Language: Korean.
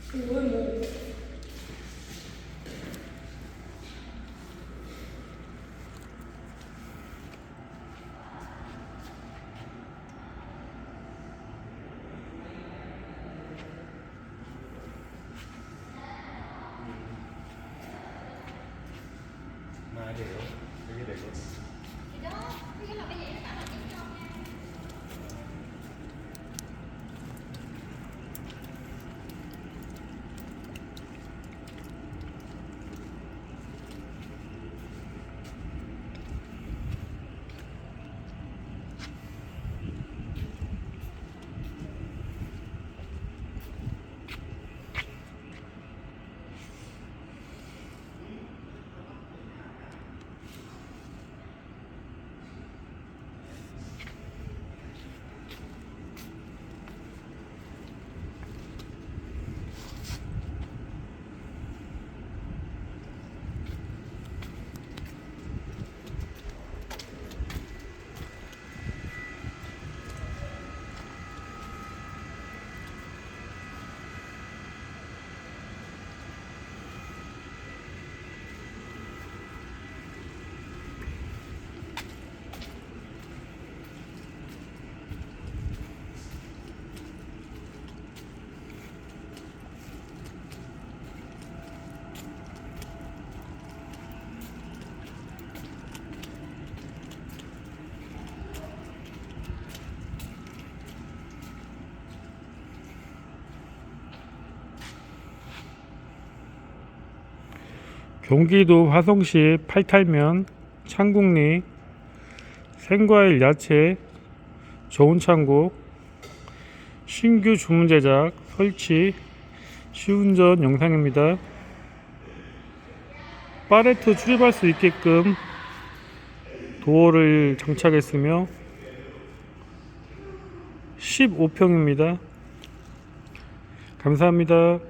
Mà đều cái đều Thì đó, cái là cái gì nó tạo thành những con nha. 경기도 화성시 팔탈면 창국리 생과일 야채 좋은 창고 신규 주문 제작 설치 시운전 영상입니다. 팔레트 출입할 수 있게끔 도어를 장착했으며 15평입니다. 감사합니다.